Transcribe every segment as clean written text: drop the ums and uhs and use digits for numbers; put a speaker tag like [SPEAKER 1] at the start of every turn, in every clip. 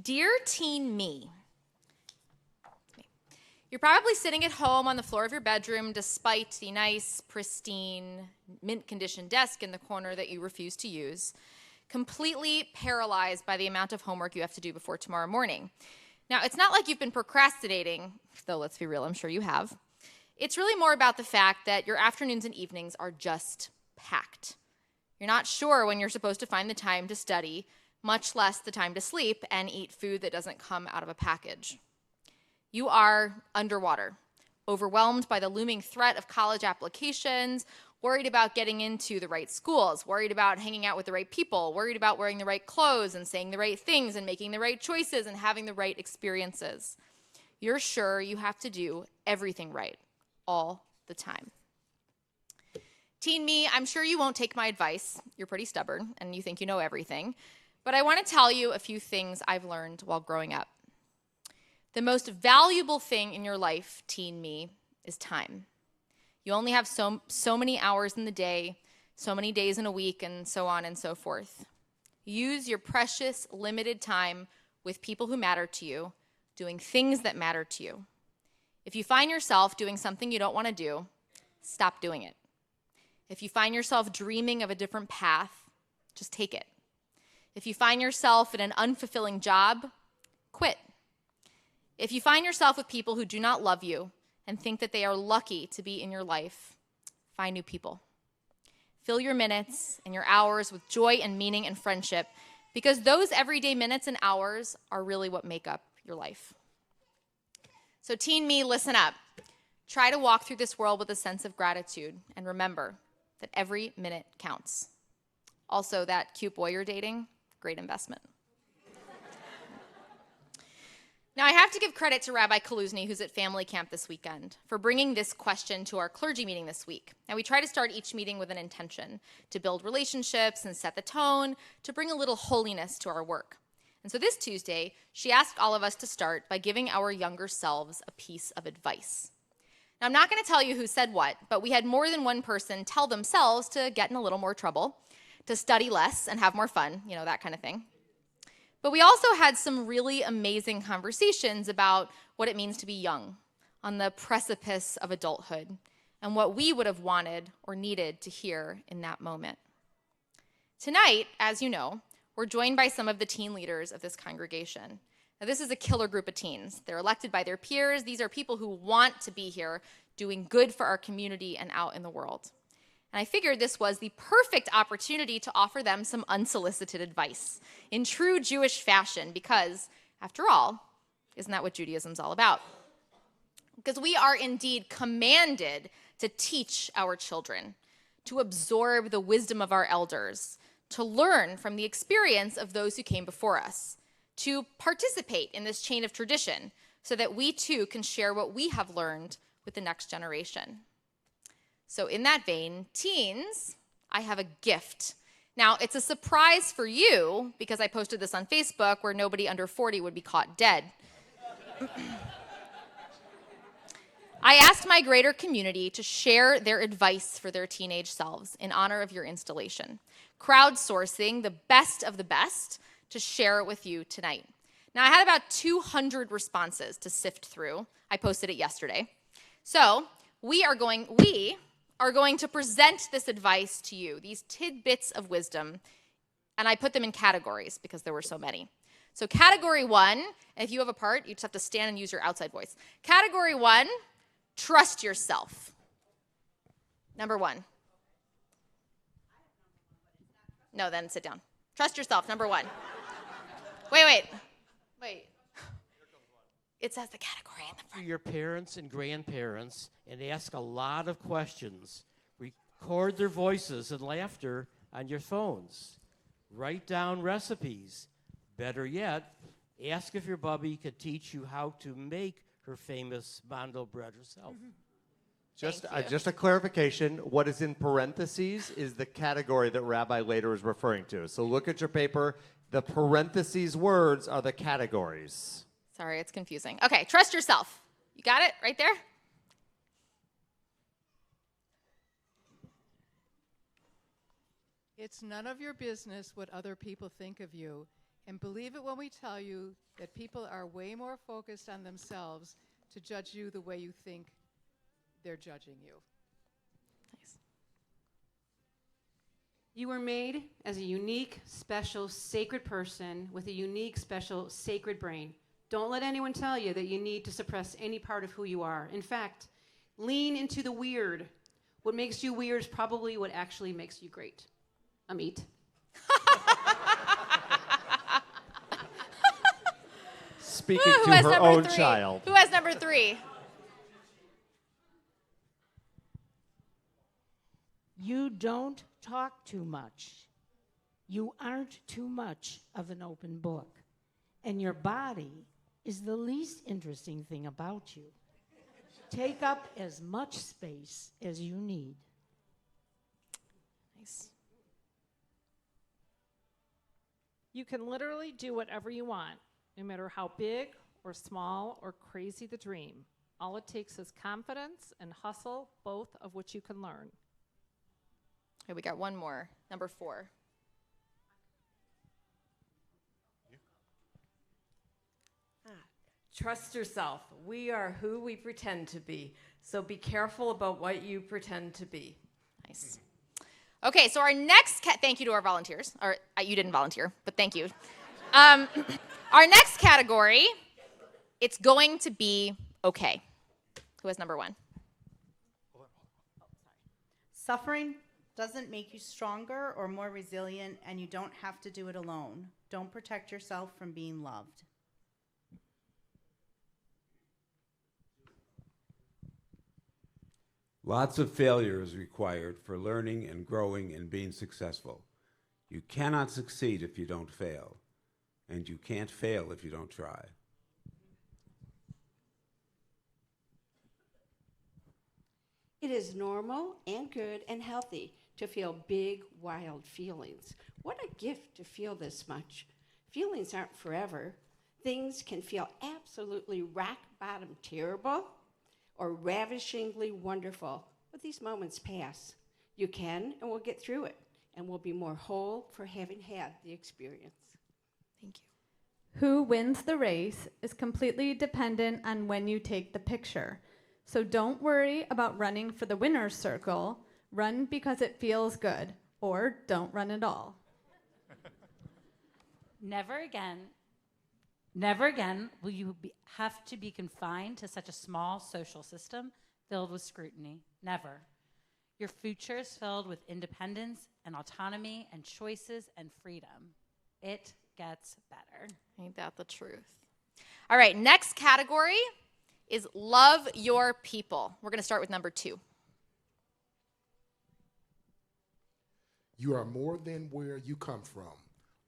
[SPEAKER 1] Dear teen me, you're probably sitting at home on the floor of your bedroom despite the nice, pristine, mint-condition desk in the corner that you refuse to use, completely paralyzed by the amount of homework you have to do before tomorrow morning. Now, it's not like you've been procrastinating, though let's be real, I'm sure you have. It's really more about the fact that your afternoons and evenings are just packed. You're not sure when you're supposed to find the time to study, much less the time to sleep and eat food that doesn't come out of a package. You are underwater, overwhelmed by the looming threat of college applications, worried about getting into the right schools, worried about hanging out with the right people, worried about wearing the right clothes and saying the right things and making the right choices and having the right experiences. You're sure you have to do everything right all the time. Teen me, I'm sure you won't take my advice. You're pretty stubborn and you think you know everything. But I want to tell you a few things I've learned while growing up. The most valuable thing in your life, teen me, is time. You only have so many hours in the day, so many days in a week, and so on and so forth. Use your precious, limited time with people who matter to you, doing things that matter to you. If you find yourself doing something you don't want to do, stop doing it. If you find yourself dreaming of a different path, just take it. If you find yourself in an unfulfilling job, quit. If you find yourself with people who do not love you and think that they are lucky to be in your life, find new people. Fill your minutes and your hours with joy and meaning and friendship, because those everyday minutes and hours are really what make up your life. So teen me, listen up. Try to walk through this world with a sense of gratitude, and remember that every minute counts. Also, that cute boy you're dating, great investment. Now, I have to give credit to Rabbi Kaluzny, who's at family camp this weekend, for bringing this question to our clergy meeting this week. Now, we try to start each meeting with an intention to build relationships and set the tone, to bring a little holiness to our work. And so this Tuesday, she asked all of us to start by giving our younger selves a piece of advice. Now, I'm not going to tell you who said what, but we had more than one person tell themselves to get in a little more trouble, to study less and have more fun, that kind of thing. But we also had some really amazing conversations about what it means to be young, on the precipice of adulthood, and what we would have wanted or needed to hear in that moment. Tonight, as you know, we're joined by some of the teen leaders of this congregation. Now, this is a killer group of teens. They're elected by their peers. These are people who want to be here, doing good for our community and out in the world. And I figured this was the perfect opportunity to offer them some unsolicited advice in true Jewish fashion, because, after all, isn't that what Judaism's all about? Because we are indeed commanded to teach our children, to absorb the wisdom of our elders, to learn from the experience of those who came before us, to participate in this chain of tradition so that we too can share what we have learned with the next generation. So in that vein, teens, I have a gift. Now, it's a surprise for you because I posted this on Facebook where nobody under 40 would be caught dead. I asked my greater community to share their advice for their teenage selves in honor of your installation, crowdsourcing the best of the best to share it with you tonight. Now, I had about 200 responses to sift through. I posted it yesterday. So we are going to present this advice to you, these tidbits of wisdom, and I put them in categories because there were so many. So category 1, if you have a part, you just have to stand and use your outside voice. Category 1, trust yourself. Number 1. No, then sit down. Trust yourself, number 1. Wait. It says the category in the front.
[SPEAKER 2] Your parents and grandparents and ask a lot of questions. Record their voices and laughter on your phones. Write down recipes. Better yet, ask if your bubby could teach you how to make her famous mandel bread herself.
[SPEAKER 3] Mm-hmm. Just a clarification, what is in parentheses is the category that Rabbi later is referring to. So look at your paper. The parentheses words are the categories.
[SPEAKER 1] Sorry, it's confusing. Okay, trust yourself. You got it right there?
[SPEAKER 4] It's none of your business what other people think of you. And believe it when we tell you that people are way more focused on themselves to judge you the way you think they're judging you.
[SPEAKER 1] Nice.
[SPEAKER 5] You were made as a unique, special, sacred person with a unique, special, sacred brain. Don't let anyone tell you that you need to suppress any part of who you are. In fact, lean into the weird. What makes you weird is probably what actually makes you great. Amit.
[SPEAKER 3] Speaking
[SPEAKER 1] Who
[SPEAKER 3] to
[SPEAKER 1] has
[SPEAKER 3] her
[SPEAKER 1] number
[SPEAKER 3] own
[SPEAKER 1] 3?
[SPEAKER 3] child.
[SPEAKER 1] Who has number 3?
[SPEAKER 6] You don't talk too much. You aren't too much of an open book. And your body is the least interesting thing about you. Take up as much space as you need.
[SPEAKER 1] Nice.
[SPEAKER 7] You can literally do whatever you want, no matter how big or small or crazy the dream. All it takes is confidence and hustle, both of which you can learn.
[SPEAKER 1] Okay, we got one more. Number 4.
[SPEAKER 8] Trust yourself. We are who we pretend to be. So be careful about what you pretend to be.
[SPEAKER 1] Nice. Okay, so our next thank you to our volunteers. Or you didn't volunteer, but thank you. Our next category, it's going to be okay. Who has number 1?
[SPEAKER 9] Suffering doesn't make you stronger or more resilient, and you don't have to do it alone. Don't protect yourself from being loved.
[SPEAKER 10] Lots of failure is required for learning and growing and being successful. You cannot succeed if you don't fail, and you can't fail if you don't try.
[SPEAKER 11] It is normal and good and healthy to feel big, wild feelings. What a gift to feel this much. Feelings aren't forever. Things can feel absolutely rock-bottom terrible or ravishingly wonderful, but these moments pass. You can and will get through it, and will be more whole for having had the experience.
[SPEAKER 1] Thank you.
[SPEAKER 12] Who wins the race is completely dependent on when you take the picture. So don't worry about running for the winner's circle. Run because it feels good, or don't run at all.
[SPEAKER 13] Never again will you have to be confined to such a small social system filled with scrutiny. Never. Your future is filled with independence and autonomy and choices and freedom. It gets better.
[SPEAKER 1] Ain't that the truth? All right, next category is love your people. We're going to start with number 2.
[SPEAKER 14] You are more than where you come from.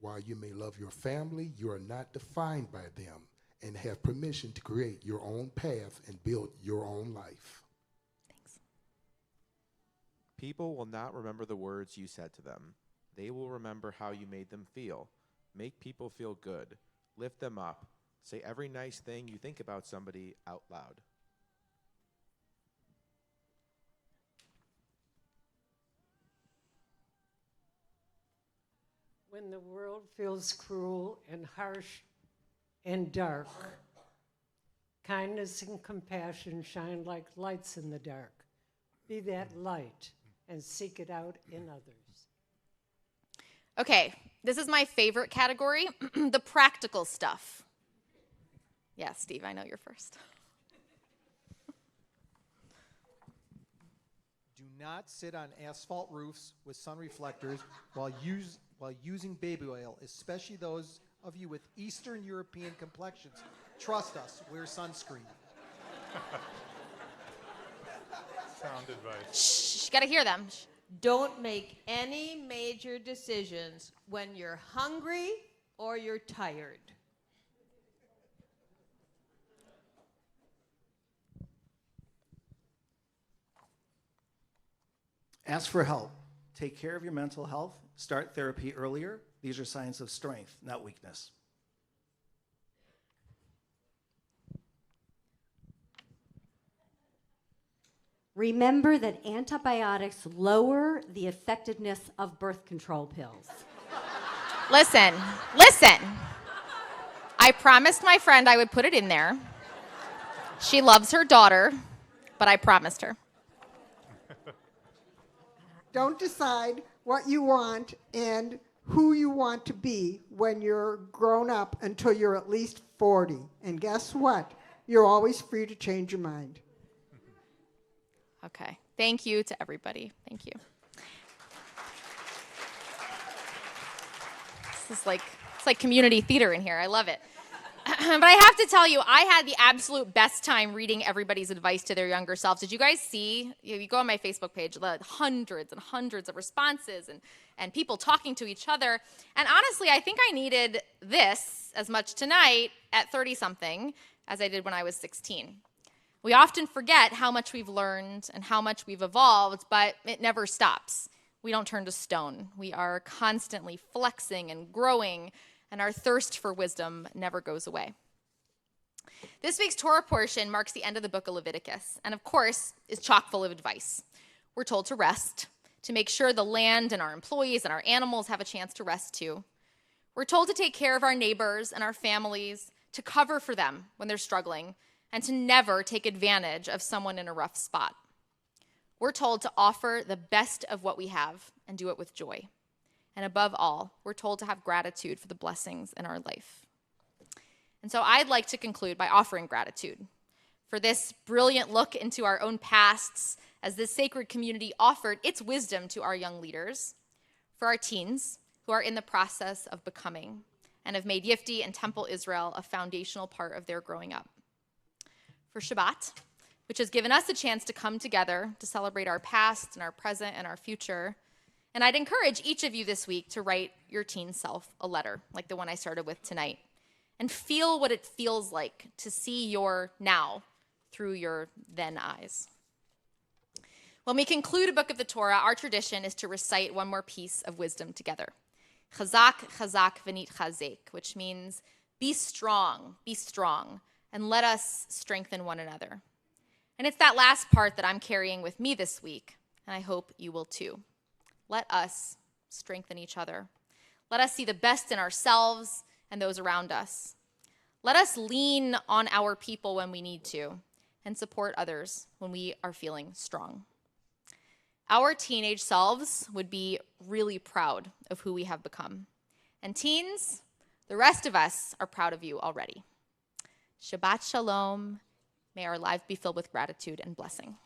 [SPEAKER 14] While you may love your family, you are not defined by them and have permission to create your own path and build your own life.
[SPEAKER 1] Thanks.
[SPEAKER 15] People will not remember the words you said to them. They will remember how you made them feel. Make people feel good. Lift them up. Say every nice thing you think about somebody out loud.
[SPEAKER 16] When the world feels cruel and harsh and dark, kindness and compassion shine like lights in the dark. Be that light and seek it out in others.
[SPEAKER 1] Okay, this is my favorite category, the practical stuff. Yeah, Steve, I know you're first.
[SPEAKER 17] Do not sit on asphalt roofs with sun reflectors while using baby oil, especially those of you with Eastern European complexions. Trust us, wear sunscreen.
[SPEAKER 18] Sound advice.
[SPEAKER 1] Shh, gotta hear them.
[SPEAKER 19] Don't make any major decisions when you're hungry or you're tired.
[SPEAKER 20] Ask for help. Take care of your mental health. Start therapy earlier. These are signs of strength, not weakness.
[SPEAKER 2] Remember that antibiotics lower the effectiveness of birth control pills.
[SPEAKER 1] Listen. I promised my friend I would put it in there. She loves her daughter, but I promised her.
[SPEAKER 21] Don't decide what you want and who you want to be when you're grown up until you're at least 40. And guess what? You're always free to change your mind.
[SPEAKER 1] Okay. Thank you to everybody. Thank you. It's like community theater in here. I love it. But I have to tell you, I had the absolute best time reading everybody's advice to their younger selves. Did you guys see? You go on my Facebook page, the hundreds and hundreds of responses and people talking to each other. And honestly, I think I needed this as much tonight at 30-something as I did when I was 16. We often forget how much we've learned and how much we've evolved, but it never stops. We don't turn to stone. We are constantly flexing and growing, and our thirst for wisdom never goes away. This week's Torah portion marks the end of the book of Leviticus, and of course, is chock full of advice. We're told to rest, to make sure the land and our employees and our animals have a chance to rest too. We're told to take care of our neighbors and our families, to cover for them when they're struggling, and to never take advantage of someone in a rough spot. We're told to offer the best of what we have and do it with joy. And above all, we're told to have gratitude for the blessings in our life. And so I'd like to conclude by offering gratitude for this brilliant look into our own pasts as this sacred community offered its wisdom to our young leaders, for our teens who are in the process of becoming and have made Yifti and Temple Israel a foundational part of their growing up, for Shabbat, which has given us a chance to come together to celebrate our past and our present and our future. And I'd encourage each of you this week to write your teen self a letter, like the one I started with tonight, and feel what it feels like to see your now through your then eyes. When we conclude a book of the Torah, our tradition is to recite one more piece of wisdom together. Chazak, chazak, v'nit chazek, which means be strong, and let us strengthen one another. And it's that last part that I'm carrying with me this week, and I hope you will too. Let us strengthen each other. Let us see the best in ourselves and those around us. Let us lean on our people when we need to and support others when we are feeling strong. Our teenage selves would be really proud of who we have become. And teens, the rest of us are proud of you already. Shabbat shalom. May our life be filled with gratitude and blessing.